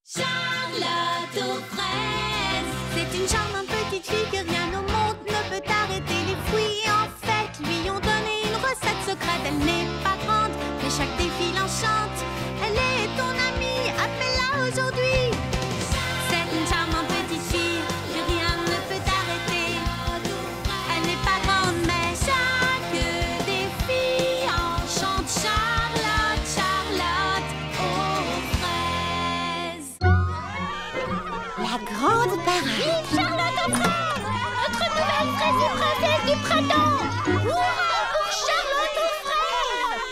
Charlotte aux fraises. C'est une charmante petite fille que rien au monde ne peut arrêter. Les fruits en fait lui ont donné une recette secrète. Elle n'est pas grande, mais chaque défi l'enchante. Elle est ton amie, appelle-la aujourd'hui. C'est une charmante petite fille que rien ne peut arrêter. Elle n'est pas grande, mais chaque défi enchante. Charlotte, Charlotte aux fraises. La grande parade. Vive Charlotte aux fraises, notre nouvelle fraise et princesse du printemps. Hurrah pour Charlotte aux fraises.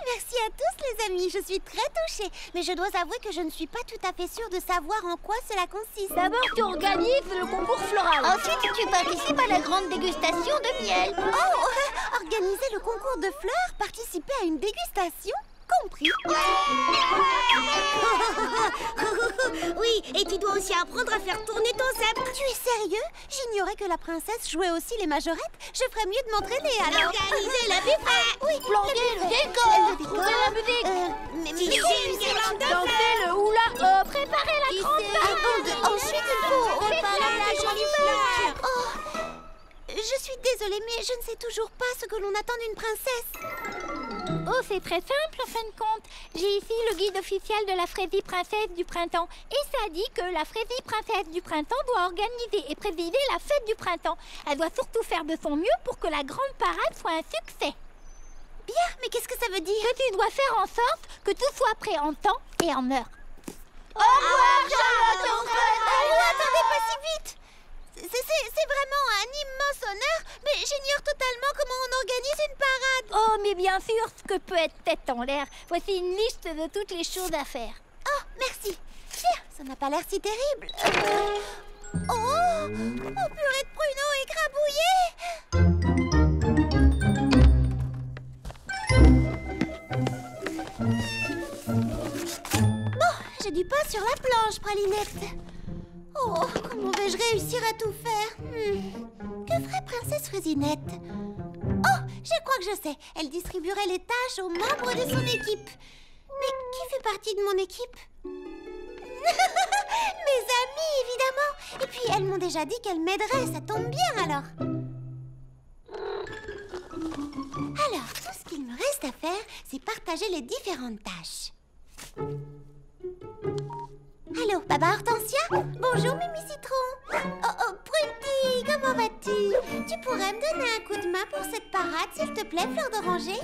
Merci à tous les amis, je suis très touchée. Mais je dois avouer que je ne suis pas tout à fait sûre de savoir en quoi cela consiste. D'abord, tu organises le concours floral. Ensuite, tu participes à la grande dégustation de miel. Oh, organiser le concours de fleurs, participer à une dégustation, compris. Oui, et tu dois aussi apprendre à faire tourner ton sceptre. Tu es sérieux? J'ignorais que la princesse jouait aussi les majorettes. Je ferais mieux de m'entraîner alors. Organiser la buffet. Oui, planter le décor. Trouver la musique. Tisser une guirlande de fleurs. Danser le hula. Préparer la grande parade. Ensuite, il faut préparer la jolie fleur. Oh, je suis désolée, mais je ne sais toujours pas ce que l'on attend d'une princesse. Oh, c'est très simple en fin de compte. J'ai ici le guide officiel de la fraisie princesse du printemps. Et ça dit que la fraisie princesse du printemps doit organiser et présider la fête du printemps. Elle doit surtout faire de son mieux pour que la grande parade soit un succès. Bien, mais qu'est-ce que ça veut dire? Que tu dois faire en sorte que tout soit prêt en temps et en heure. Au revoir, Charlotte aux fraises. Oh, attendez, pas si vite. C'est vraiment un immense honneur, mais j'ignore totalement comment on organise une parade. Oh, mais bien sûr, ce que peut être tête en l'air. Voici une liste de toutes les choses à faire. Oh, merci. Tiens, ça n'a pas l'air si terrible. Oh, purée de pruneaux écrabouillés. Bon, j'ai du pain sur la planche, Pralinette. Oh, comment vais-je réussir à tout faire? Que ferait Princesse Fraisinette? Oh, je crois que je sais. Elle distribuerait les tâches aux membres de son équipe. Mais qui fait partie de mon équipe? Mes amis, évidemment. Et puis, elles m'ont déjà dit qu'elles m'aideraient. Ça tombe bien, alors. Alors, tout ce qu'il me reste à faire, c'est partager les différentes tâches. Allô, Baba Hortensia? Bonjour, Mimi Citron. Oh, Prunty, comment vas-tu? Tu pourrais me donner un coup de main pour cette parade, s'il te plaît, Fleur d'Oranger?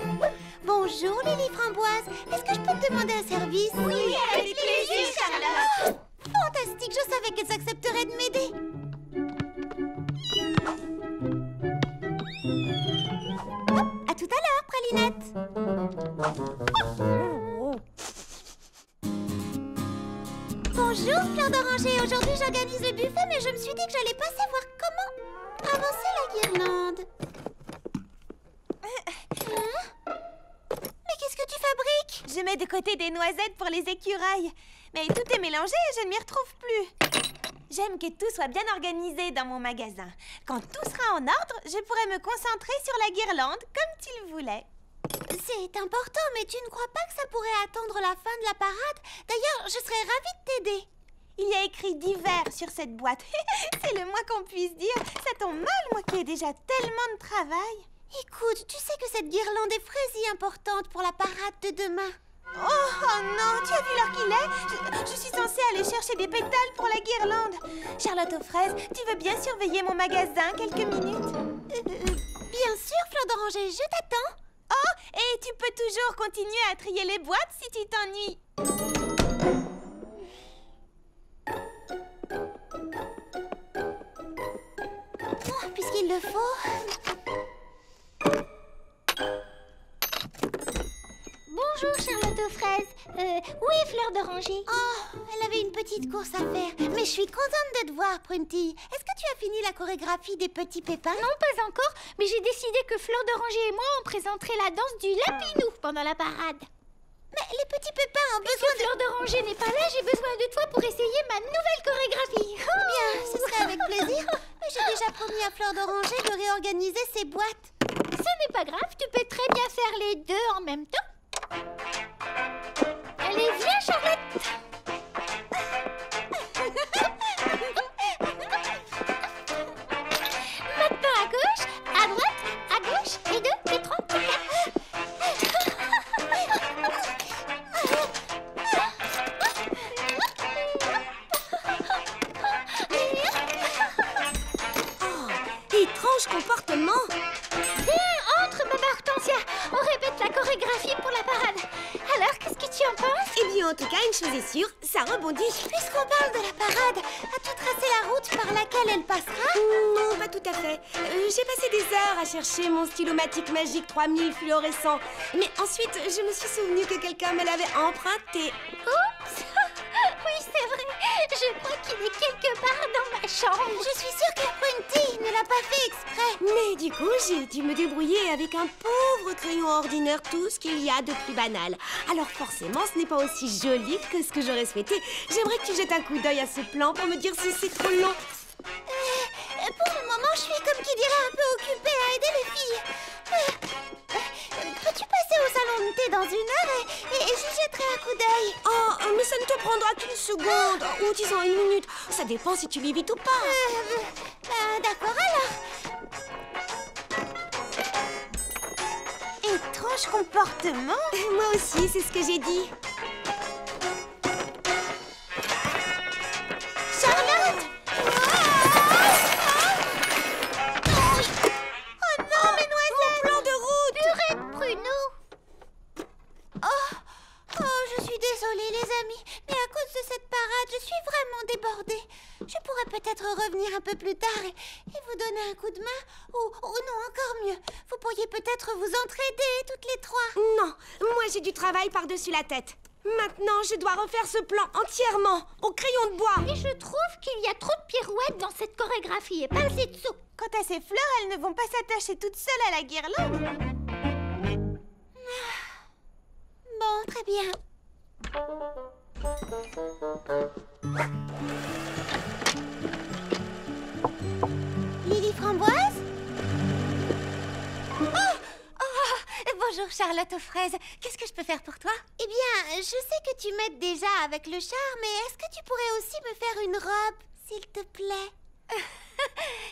Bonjour, Lily Framboise. Est-ce que je peux te demander un service? Oui, avec plaisir, Charlotte. Fantastique, je savais qu'elles accepteraient de m'aider. À tout à l'heure, Pralinette. Bonjour, Fleur d'Oranger. Aujourd'hui, j'organise le buffet, mais je me suis dit que j'allais pas savoir comment avancer la guirlande. Mais qu'est-ce que tu fabriques? Je mets de côté des noisettes pour les écureuils. Mais tout est mélangé et je ne m'y retrouve plus. J'aime que tout soit bien organisé dans mon magasin. Quand tout sera en ordre, je pourrai me concentrer sur la guirlande comme tu le voulais. C'est important, mais tu ne crois pas que ça pourrait attendre la fin de la parade? D'ailleurs, je serais ravie de t'aider. Il y a écrit d'hiver sur cette boîte. C'est le moins qu'on puisse dire. Ça tombe mal, moi qui ai déjà tellement de travail. Écoute, tu sais que cette guirlande est fraisie importante pour la parade de demain. Oh non, tu as vu l'heure qu'il est? Je suis censée aller chercher des pétales pour la guirlande. Charlotte aux fraises, tu veux bien surveiller mon magasin quelques minutes? Bien sûr, Fleur d'Oranger, je t'attends. Oh, et tu peux toujours continuer à trier les boîtes si tu t'ennuies. Oh, puisqu'il le faut. Bonjour, Charlotte aux fraises. Où est Fleur d'Oranger? Oh, elle avait une petite course à faire. Mais je suis contente de te voir, Prunty. Est-ce que tu as fini la chorégraphie des petits pépins? Non, pas encore, mais j'ai décidé que Fleur d'Oranger et moi, on présenterait la danse du lapinou pendant la parade. Mais les petits pépins ont besoin Puisque Fleur d'Oranger n'est pas là, j'ai besoin de toi pour essayer ma nouvelle chorégraphie. Bien, ce serait avec plaisir. Mais j'ai déjà promis à Fleur d'Oranger de réorganiser ses boîtes. Ce n'est pas grave, tu peux très bien faire les deux en même temps. Allez, viens, Charlotte. En tout cas, une chose est sûre, ça rebondit. Puisqu'on parle de la parade, as-tu tracé la route par laquelle elle passera? Non, pas tout à fait. J'ai passé des heures à chercher mon stylomatique magique 3000 fluorescent. Mais ensuite, je me suis souvenu que quelqu'un me l'avait emprunté. Oups! Oui, c'est vrai. Je crois qu'il est quelque part dans ma chambre. Je suis sûre que Prunty ne l'a pas fait exprès. Mais du coup, j'ai dû me débrouiller avec un pauvre crayon ordinaire, tout ce qu'il y a de plus banal. Alors forcément, ce n'est pas aussi joli que ce que j'aurais souhaité. J'aimerais que tu jettes un coup d'œil à ce plan pour me dire si c'est trop long. Pour le moment, je suis comme qui dirait un peu occupée à aider les filles. Peux-tu passer au salon de thé dans 1 heure et j'y jetterai un coup d'œil? Oh, mais ça ne te prendra qu'une seconde, ou disons 1 minute. Ça dépend si tu lis vite ou pas. D'accord alors. Étrange comportement. Moi aussi, c'est ce que j'ai dit. Charlotte! Oh non, mes noisettes! Mon plan de route! Purée de pruneaux! Oh, je suis désolée les amis, mais à cause de cette parade, je suis vraiment débordée. Je pourrais peut-être revenir un peu plus tard et vous donner un coup de main, ou non, encore mieux, vous pourriez peut-être vous entraider toutes les 3. Non, moi j'ai du travail par-dessus la tête. Maintenant, je dois refaire ce plan entièrement, au crayon de bois. Et je trouve qu'il y a trop de pirouettes dans cette chorégraphie et pas assez de sauts. Quant à ces fleurs, elles ne vont pas s'attacher toutes seules à la guirlande. Bon, très bien. Lily Framboise? Bonjour Charlotte aux fraises. Qu'est-ce que je peux faire pour toi? Eh bien, je sais que tu m'aides déjà avec le char, mais est-ce que tu pourrais aussi me faire une robe, s'il te plaît?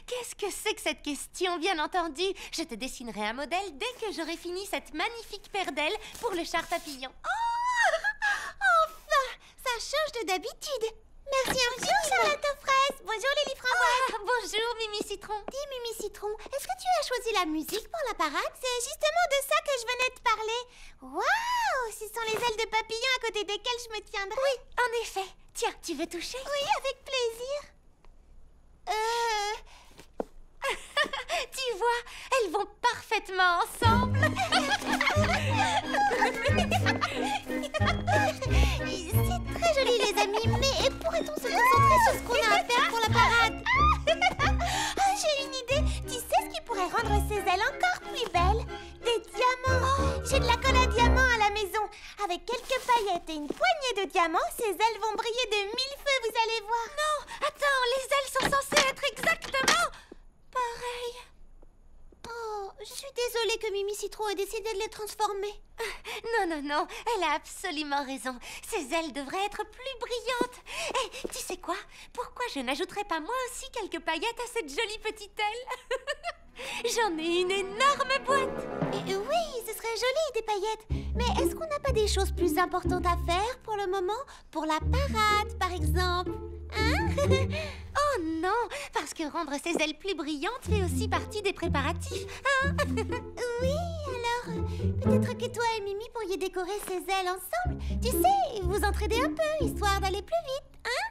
Qu'est-ce que c'est que cette question? Bien entendu, je te dessinerai un modèle dès que j'aurai fini cette magnifique paire d'ailes pour le char papillon. Enfin, ça change de d'habitude. Merci un Bonjour Charlotte aux fraises. Bonjour Lily Framboise. Bonjour Mimi Citron. Dis Mimi Citron, est-ce que tu as choisi la musique pour la parade? C'est justement de ça que je venais de parler. Waouh, ce sont les ailes de papillon à côté desquelles je me tiendrai. Oui, en effet. Tiens, tu veux toucher? Oui, avec plaisir. Tu vois, elles vont parfaitement ensemble. C'est très joli les amis, mais pourrait-on se concentrer sur ce qu'on a à faire pour la parade? J'ai une idée. Tu sais ce qui pourrait rendre ces ailes encore plus belles? Des diamants. J'ai de la colle à diamants à la maison. Avec quelques paillettes et une poignée de diamants, ces ailes vont briller de 1000 feux, vous allez voir. Non, attends, les ailes sont censées être exactement pareilles. Oh, je suis désolée que Mimi Citron ait décidé de les transformer. Non, elle a absolument raison. Ces ailes devraient être plus brillantes. Et tu sais quoi? Pourquoi je n'ajouterais pas moi aussi quelques paillettes à cette jolie petite aile? J'en ai une énorme boîte. Oui, ce serait joli des paillettes. Mais est-ce qu'on n'a pas des choses plus importantes à faire pour le moment? Pour la parade, par exemple? Hein? Oh non, parce que rendre ces ailes plus brillantes fait aussi partie des préparatifs, hein? Oui, alors, peut-être que toi et Mimi pourriez décorer ces ailes ensemble. Tu sais, vous entraider un peu, histoire d'aller plus vite, hein?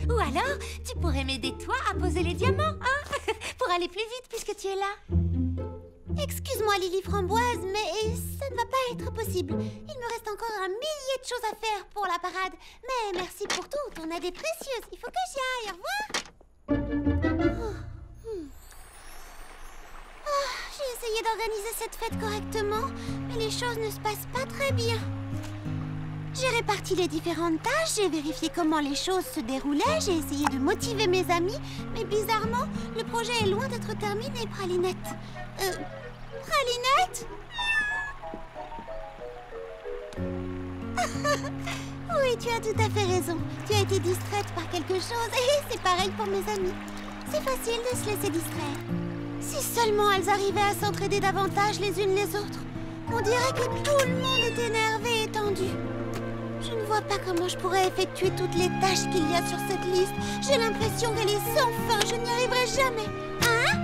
Ou alors, tu pourrais m'aider toi à poser les diamants, hein? Pour aller plus vite puisque tu es là. Excuse-moi Lily Framboise, mais ça ne va pas être possible. Il me reste encore un millier de choses à faire pour la parade. Mais merci pour tout, ton aide est précieuse. Il faut que j'y aille, au revoir. J'ai essayé d'organiser cette fête correctement, mais les choses ne se passent pas très bien. J'ai réparti les différentes tâches, j'ai vérifié comment les choses se déroulaient, j'ai essayé de motiver mes amis, mais bizarrement, le projet est loin d'être terminé, Pralinette. Pralinette? Oui, tu as tout à fait raison. Tu as été distraite par quelque chose, et c'est pareil pour mes amis. C'est facile de se laisser distraire. Si seulement elles arrivaient à s'entraider davantage les unes les autres. On dirait que tout le monde est énervé et tendu. Je ne vois pas comment je pourrais effectuer toutes les tâches qu'il y a sur cette liste. J'ai l'impression qu'elle est sans fin. Je n'y arriverai jamais. Hein?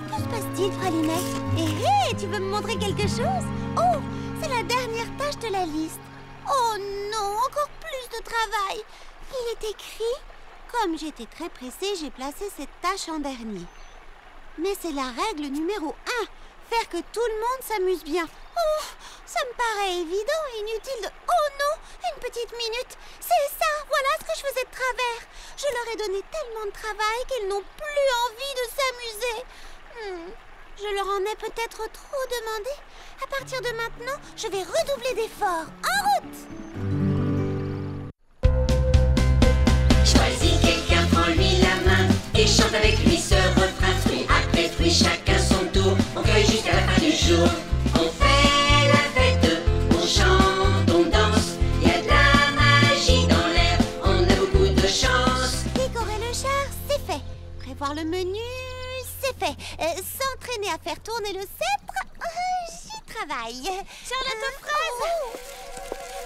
Que se passe-t-il, Pralinette? Hé, tu veux me montrer quelque chose? Oh, c'est la dernière tâche de la liste. Oh non, encore plus de travail. Il est écrit, comme j'étais très pressée, j'ai placé cette tâche en dernier. Mais c'est la règle numéro 1, faire que tout le monde s'amuse bien. Oh, ça me paraît évident et inutile de... Oh non, une petite minute, c'est ça, voilà ce que je faisais de travers. Je leur ai donné tellement de travail qu'ils n'ont plus envie de s'amuser. Je leur en ai peut-être trop demandé. À partir de maintenant, je vais redoubler d'efforts. En route! Choisis quelqu'un, prends-lui la main et chante avec lui ce refrain. Fruit après fruit, chacun son tour. On cueille jusqu'à la fin du jour. On fait la fête, on chante, on danse. Il y a de la magie dans l'air, on a beaucoup de chance. Décorer le char, c'est fait. Prévoir le menu, c'est fait. S'entraîner à faire tourner le sceptre, j'y travaille. Charlotte aux fraises.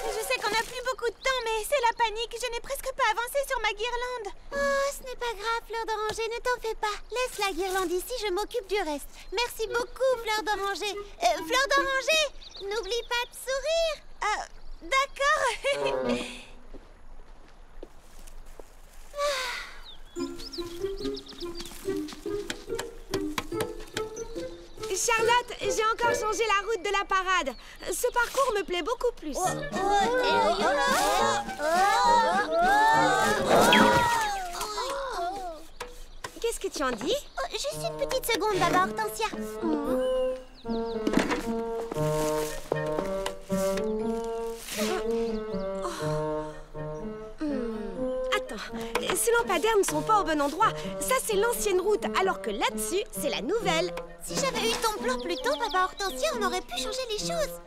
Je sais qu'on n'a plus beaucoup de temps, mais c'est la panique. Je n'ai presque pas avancé sur ma guirlande. Oh, ce n'est pas grave, Fleur d'Oranger, ne t'en fais pas. Laisse la guirlande ici, je m'occupe du reste. Merci beaucoup, Fleur d'Oranger. Fleur d'Oranger, n'oublie pas de sourire. D'accord. Charlotte, j'ai encore changé la route de la parade. Ce parcours me plaît beaucoup plus. Qu'est-ce que tu en dis? Juste une petite seconde, Baba Hortensia. Attends, ces lampadaires ne sont pas au bon endroit. Ça, c'est l'ancienne route, alors que là-dessus, c'est la nouvelle. Si j'avais eu ton plan plus tôt, Baba Hortensia, on aurait pu changer les choses.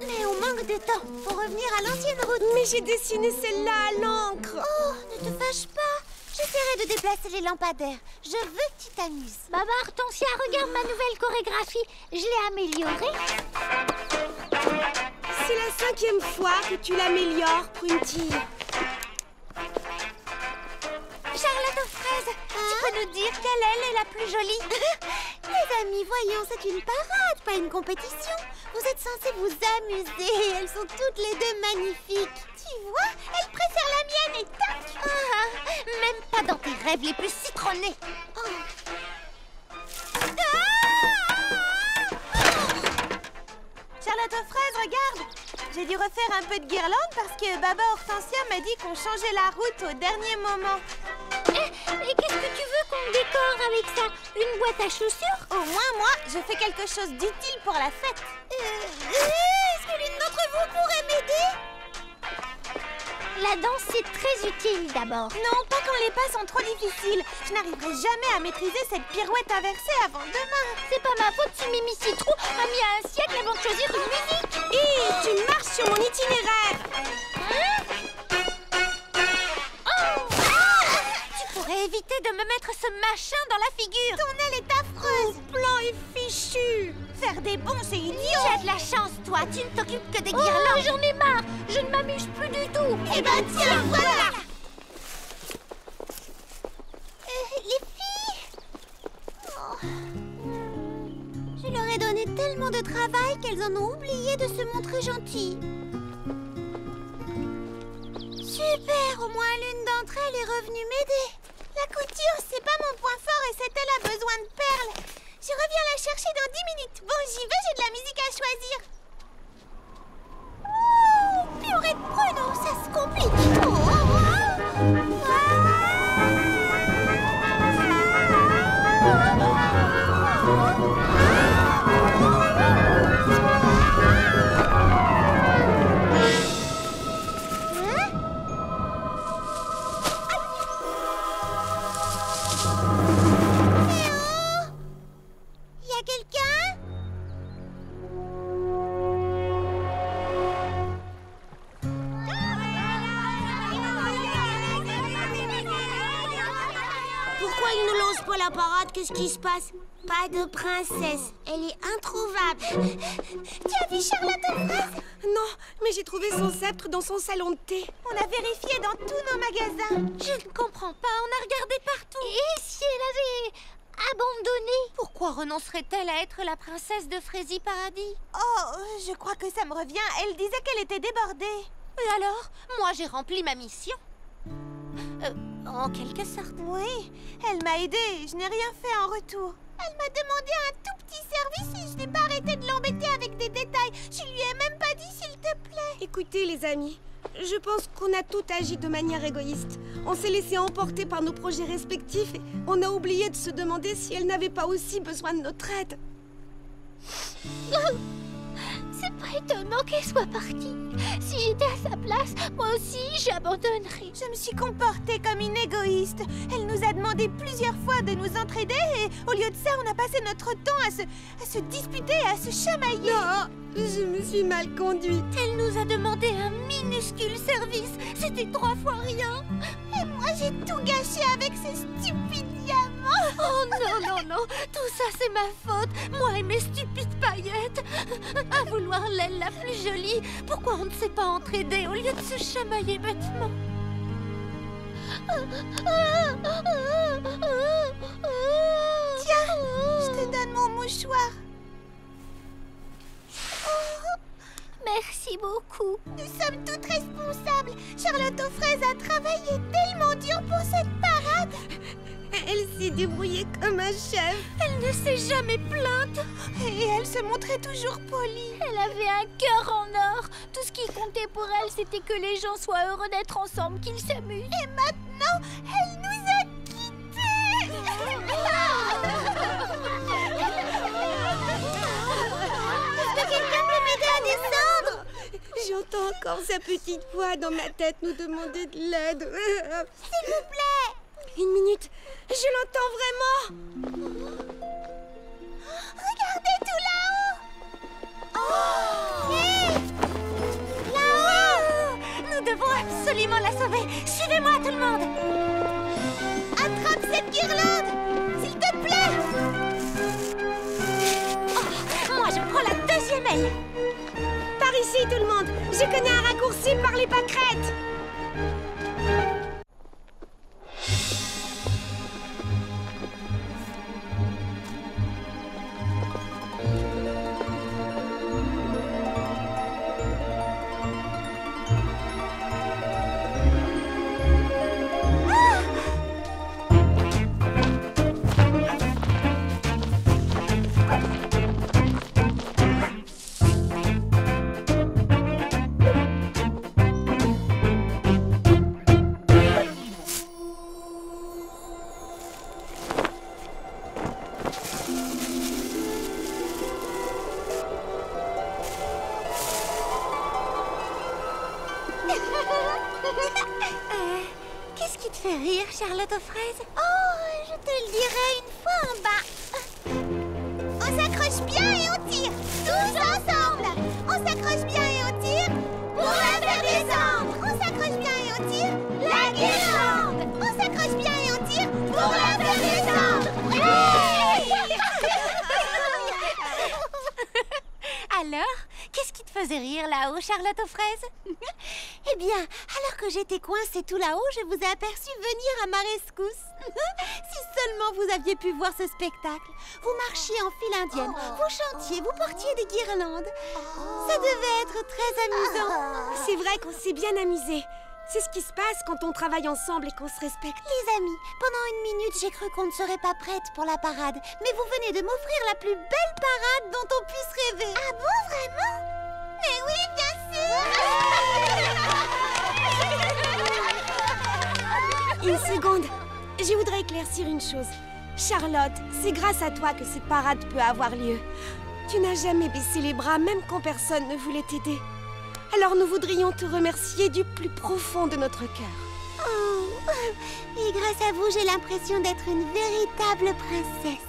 Mais on manque de temps. Faut revenir à l'ancienne route. Mais j'ai dessiné celle-là à l'encre. Oh, ne te fâche pas. J'essaierai de déplacer les lampadaires. Je veux que tu t'amuses. Baba Hortensia, regarde ma nouvelle chorégraphie. Je l'ai améliorée. C'est la 5e fois que tu l'améliores, Prunty. Charlotte aux fraises, tu peux nous dire quelle aile est la plus jolie? Les amis, voyons, c'est une parade, pas une compétition. Vous êtes censés vous amuser. Elles sont toutes les deux magnifiques. Tu vois, elle préfère la mienne et tac. Même pas dans tes rêves les plus citronnés. Charlotte aux fraises, regarde. J'ai dû refaire un peu de guirlande parce que Baba Hortensia m'a dit qu'on changeait la route au dernier moment. Et qu'est-ce que tu veux qu'on décore avec ça? Une boîte à chaussures? Au moins, moi, je fais quelque chose d'utile pour la fête. Est-ce que l'une d'entre vous pourrait m'aider? La danse, c'est très utile d'abord. Non, pas quand les pas sont trop difficiles. Je n'arriverai jamais à maîtriser cette pirouette inversée avant demain. C'est pas ma faute si Mimi Citron a mis un siècle avant de choisir une musique. Hé, tu marches sur mon itinéraire. Tu pourrais éviter de me mettre ce machin dans la figure. Ton aile est affreuse. Mon plan est fichu. Faire des bons, c'est idiot. Tu as de la chance, toi. Tu ne t'occupes que des Oh, guirlandes. j'en ai marre. Je ne m'amuse plus du tout. Eh ben tiens, voilà. Les filles. Je leur ai donné tellement de travail qu'elles en ont oublié de se montrer gentilles. Super, au moins l'une d'entre elles est revenue m'aider. La couture, c'est pas mon point fort et cette aile a besoin de perles. Je reviens la chercher dans 10 minutes. Bon, j'y vais, j'ai de la musique à choisir. Oh, purée de pruneaux, ça se complique. Y a quelqu'un? Pourquoi ils ne lancent pas la parade? Qu'est-ce qui se passe? Pas de princesse. Elle est introuvable. Tu as vu Charlotte aux fraises? Non, mais j'ai trouvé son sceptre dans son salon de thé. On a vérifié dans tous nos magasins. Je ne comprends pas, on a regardé partout. Et si elle avait abandonnée. Pourquoi renoncerait-elle à être la princesse de Frésie Paradis? Oh, je crois que ça me revient. Elle disait qu'elle était débordée. Et alors? Moi, j'ai rempli ma mission. En quelque sorte. Oui, elle m'a aidée. Je n'ai rien fait en retour. Elle m'a demandé un tout petit service et je n'ai pas arrêté de l'embêter avec des détails. Je lui ai même pas dit s'il te plaît. Écoutez les amis, je pense qu'on a tout agi de manière égoïste. On s'est laissé emporter par nos projets respectifs et on a oublié de se demander si elle n'avait pas aussi besoin de notre aide. C'est pas étonnant qu'elle soit partie. Si j'étais à sa place, moi aussi j'abandonnerais. Je me suis comportée comme une égoïste. Elle nous a demandé plusieurs fois de nous entraider et au lieu de ça, on a passé notre temps à se disputer, à se chamailler. Non, je me suis mal conduite. Elle nous a demandé un minuscule service. C'était 3 fois rien. Et moi, j'ai tout gâché avec ces stupides diamants. Oh non, non, non. Tout ça, c'est ma faute. Moi et mes stupides paillettes. À vouloir l'aile la plus jolie. Pourquoi on ne s'est pas entraidé au lieu de se chamailler bêtement? Tiens, je te donne mon mouchoir. Merci beaucoup. Nous sommes toutes responsables. Charlotte aux fraises a travaillé tellement dur pour cette parade. Elle s'est débrouillée comme un chef. Elle ne s'est jamais plainte. Et elle se montrait toujours polie. Elle avait un cœur en or. Tout ce qui comptait pour elle, c'était que les gens soient heureux d'être ensemble, qu'ils s'amusent. Et maintenant, elle nous a quittés. Est-ce que quelqu'un peut m'aider à descendre? J'entends encore sa petite voix dans ma tête nous demander de l'aide. S'il vous plaît. Une minute, je l'entends vraiment. Regardez tout là-haut. Oh! Hé! Là-haut! Nous devons absolument la sauver. Suivez-moi, tout le monde. Attrape cette guirlande, s'il te plaît. Oh, moi, je prends la deuxième aile. Par ici, tout le monde. Je connais un raccourci par les pâquerettes. Qu'est-ce qui te fait rire, Charlotte aux fraises? Oh, je te le dirai une fois en bas. On s'accroche bien et on tire. Tous ensemble. On s'accroche bien et on tire. Pour la faire descendre. On s'accroche bien et on tire. La guirlande. On s'accroche bien et on tire. Pour la faire descendre. Alors, qu'est-ce qui te faisait rire là-haut, Charlotte aux fraises? Eh bien, alors que j'étais coincée tout là-haut, je vous ai aperçu venir à ma rescousse. Si seulement vous aviez pu voir ce spectacle. Vous marchiez en file indienne, vous chantiez, vous portiez des guirlandes. Ça devait être très amusant. C'est vrai qu'on s'est bien amusés. C'est ce qui se passe quand on travaille ensemble et qu'on se respecte. Les amis, pendant une minute, j'ai cru qu'on ne serait pas prête pour la parade. Mais vous venez de m'offrir la plus belle parade dont on puisse rêver. Ah bon, vraiment? Mais oui, bien sûr. Une seconde. Je voudrais éclaircir une chose. Charlotte, c'est grâce à toi que cette parade peut avoir lieu. Tu n'as jamais baissé les bras, même quand personne ne voulait t'aider. Alors nous voudrions te remercier du plus profond de notre cœur. Oh, et grâce à vous, j'ai l'impression d'être une véritable princesse.